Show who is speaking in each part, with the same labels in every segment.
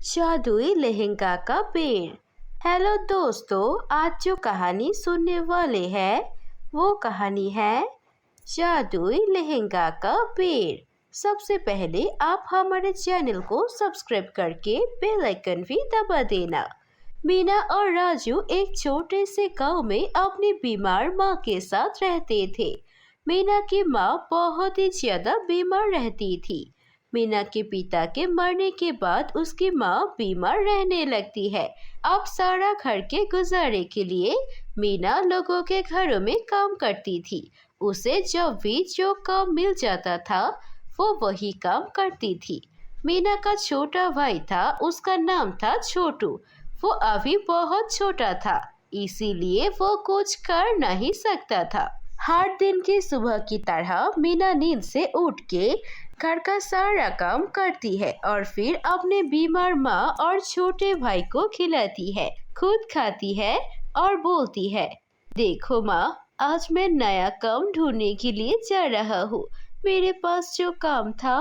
Speaker 1: जादुई लहंगा का पेड़। हेलो दोस्तों, आज जो कहानी सुनने वाले हैं वो कहानी है जादुई लहंगा का पेड़। सबसे पहले आप हमारे चैनल को सब्सक्राइब करके बेल आइकन भी दबा देना। मीना और राजू एक छोटे से गांव में अपनी बीमार माँ के साथ रहते थे। मीना की माँ बहुत ही ज्यादा बीमार रहती थी। मीना के पिता के मरने के बाद उसकी माँ बीमार रहने लगती है। अब सारा घर के गुजारे के लिए मीना लोगों के घरों में काम करती थी। उसे जब भी जो काम मिल जाता था वो वही काम करती थी। मीना का छोटा भाई था, उसका नाम था छोटू। वो अभी बहुत छोटा था, इसीलिए वो कुछ कर नहीं सकता था। हर दिन की सुबह की तरह मीना नींद से उठ के घर का सारा काम करती है और फिर अपने बीमार माँ और छोटे भाई को खिलाती है, खुद खाती है और बोलती है, देखो माँ, आज मैं नया काम ढूंढने के लिए जा रहा हूँ। मेरे पास जो काम था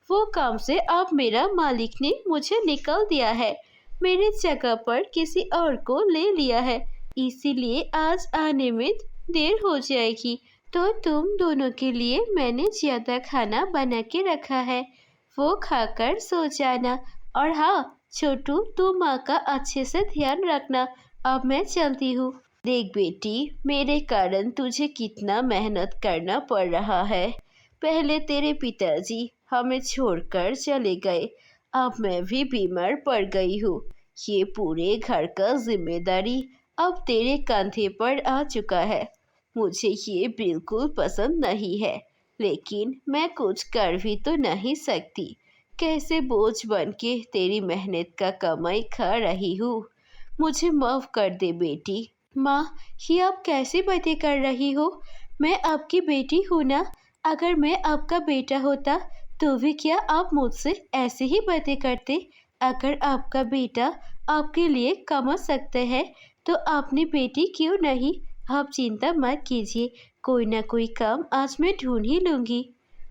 Speaker 1: वो काम से अब मेरा मालिक ने मुझे निकाल दिया है। मेरे जगह पर किसी और को ले लिया है, इसीलिए आज आने में देर हो जाएगी। तो तुम दोनों के लिए मैंने ज्यादा खाना बना के रखा है, वो खाकर सो जाना। और हाँ छोटू, तू माँ का अच्छे से ध्यान रखना। अब मैं चलती हूँ। देख बेटी, मेरे कारण तुझे कितना मेहनत करना पड़ रहा है। पहले तेरे पिताजी हमें छोड़कर चले गए, अब मैं भी बीमार पड़ गई हूँ। ये पूरे घर का जिम्मेदारी अब तेरे कंधे पर आ चुका है। मुझे ये बिल्कुल पसंद नहीं है, लेकिन मैं कुछ कर भी तो नहीं सकती। कैसे बोझ बन के तेरी मेहनत का कमाई खा रही हूँ। मुझे माफ़ कर दे बेटी। माँ, ये आप कैसी बातें कर रही हो? मैं आपकी बेटी हूँ ना। अगर मैं आपका बेटा होता तो भी क्या आप मुझसे ऐसे ही बातें करते? अगर आपका बेटा आपके लिए कमा सकते हैं तो अपनी बेटी क्यों नहीं? आप चिंता मत कीजिए, कोई ना कोई काम आज मैं ढूंढ ही लूंगी।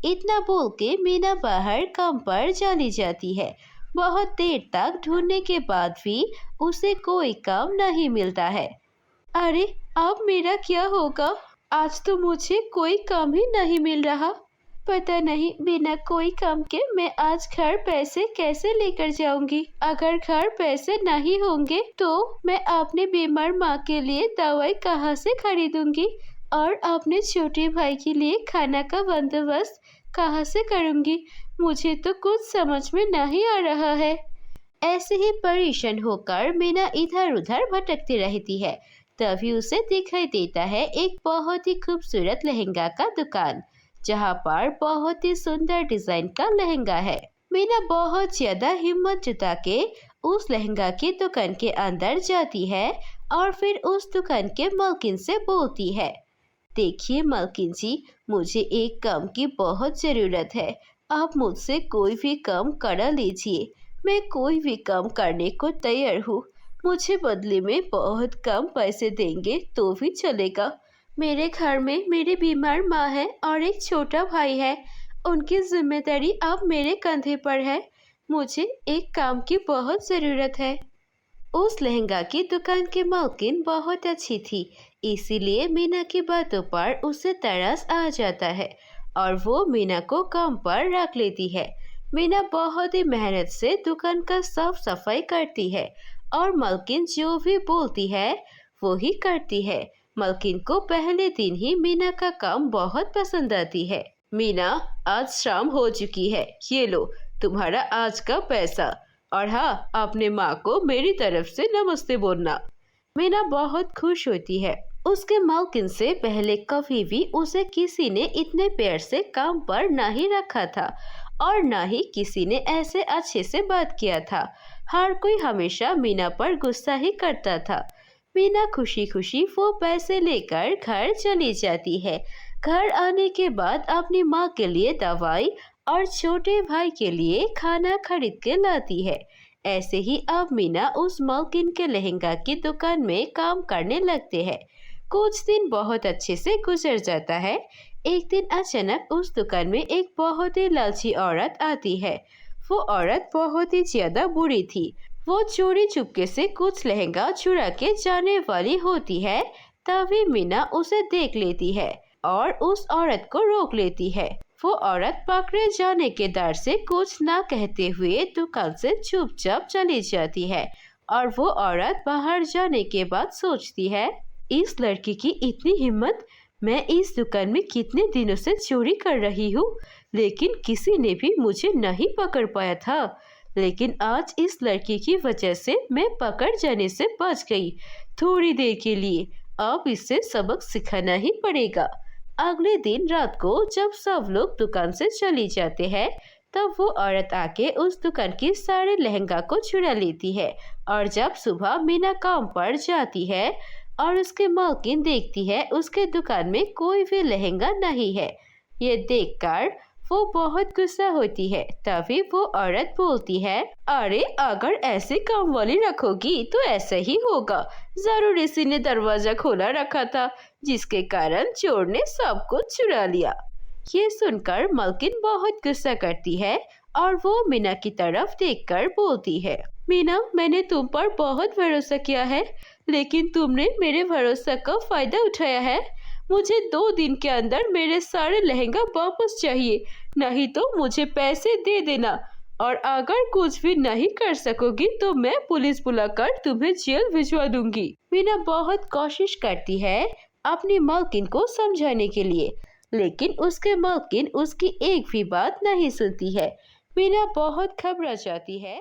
Speaker 1: इतना बोल के मीना बाहर काम पर चली जाती है। बहुत देर तक ढूंढने के बाद भी उसे कोई काम नहीं मिलता है। अरे अब मेरा क्या होगा? आज तो मुझे कोई काम ही नहीं मिल रहा। पता नहीं बिना कोई काम के मैं आज घर पैसे कैसे लेकर जाऊंगी। अगर घर पैसे नहीं होंगे तो मैं अपने बीमार माँ के लिए दवाई कहाँ से खरीदूंगी और अपने छोटे भाई के लिए खाना का बंदोबस्त कहाँ से करूंगी? मुझे तो कुछ समझ में नहीं आ रहा है। ऐसे ही परेशान होकर मीना इधर उधर भटकती रहती है। तभी उसे दिखाई देता है एक बहुत ही खूबसूरत लहंगा का दुकान, जहाँ पर बहुत ही सुंदर डिजाइन का लहंगा है। मीना बहुत ज्यादा हिम्मत जुटा के उस लहंगा की दुकान के अंदर जाती है और फिर उस दुकान के मालकिन से बोलती है, देखिए मालकिन जी, मुझे एक काम की बहुत ज़रूरत है। आप मुझसे कोई भी काम करा लीजिए। मैं कोई भी काम करने को तैयार हूँ। मुझे बदले में बहुत कम पैसे देंगे तो भी चलेगा। मेरे घर में मेरी बीमार माँ है और एक छोटा भाई है। उनकी जिम्मेदारी अब मेरे कंधे पर है। मुझे एक काम की बहुत ज़रूरत है। उस लहंगा की दुकान की मालकिन बहुत अच्छी थी, इसीलिए मीना की बातों पर उसे तरस आ जाता है और वो मीना को काम पर रख लेती है। मीना बहुत ही मेहनत से दुकान का साफ सफाई करती है और मालकिन जो भी बोलती है वो ही करती है। मालकिन को पहले दिन ही मीना का काम बहुत पसंद आती है। मीना, आज शाम हो चुकी है, ये लो तुम्हारा आज का पैसा। और हाँ, अपने माँ को मेरी तरफ से नमस्ते बोलना। मीना बहुत खुश होती है। उसके मालकिन से पहले कभी भी उसे किसी ने इतने प्यार से काम पर नहीं रखा था और न ही किसी ने ऐसे अच्छे से बात किया था। हर कोई हमेशा मीना पर गुस्सा ही करता था। मीना खुशी खुशी वो पैसे लेकर घर चली जाती है। घर आने के बाद अपनी माँ के लिए दवाई और छोटे भाई के लिए खाना खरीद के लाती है। ऐसे ही अब मीना उस मालकिन के लहंगा की दुकान में काम करने लगते हैं। कुछ दिन बहुत अच्छे से गुजर जाता है। एक दिन अचानक उस दुकान में एक बहुत ही लालची औरत आती है। वो औरत बहुत ही ज्यादा बुरी थी। वो चोरी चुपके से कुछ लहंगा चुरा के जाने वाली होती है। तभी मीना उसे देख लेती है और उस औरत को रोक लेती है। वो औरत पकड़े जाने के डर से कुछ ना कहते हुए दुकान से चुपचाप चली जाती है। और वो औरत बाहर जाने के बाद सोचती है, इस लड़की की इतनी हिम्मत। मैं इस दुकान में कितने दिनों से चोरी कर रही हूँ, लेकिन किसी ने भी मुझे नहीं पकड़ पाया था। लेकिन आज इस लड़की की वजह से मैं पकड़ जाने से बच गई, थोड़ी देर के लिए। अब इससे सबक सिखाना ही पड़ेगा। अगले दिन रात को जब सब लोग दुकान से चली जाते हैं, तब वो औरत आके उस दुकान की सारे लहंगा को चुरा लेती है। और जब सुबह मीना काम पर जाती है और उसके मालकिन देखती है उसके दुकान में कोई भी लहंगा नहीं है। ये देखकर वो बहुत गुस्सा होती है। तभी वो औरत बोलती है, अरे अगर ऐसे काम वाली रखोगी तो ऐसा ही होगा। जरूर इसी ने दरवाजा खोला रखा था, जिसके कारण चोर ने सब कुछ चुरा लिया। ये सुनकर मालकिन बहुत गुस्सा करती है और वो मीना की तरफ देखकर बोलती है, मीना, मैंने तुम पर बहुत भरोसा किया है, लेकिन तुमने मेरे भरोसा का फायदा उठाया है। मुझे 2 दिन के अंदर मेरे सारे लहंगा वापस चाहिए, नहीं तो मुझे पैसे दे देना। और अगर कुछ भी नहीं कर सकोगी तो मैं पुलिस बुलाकर तुम्हें जेल भिजवा दूंगी। मीना बहुत कोशिश करती है अपनी मालकिन को समझाने के लिए, लेकिन उसके मालकिन उसकी एक भी बात नहीं सुनती है। मीना बहुत घबरा जाती है।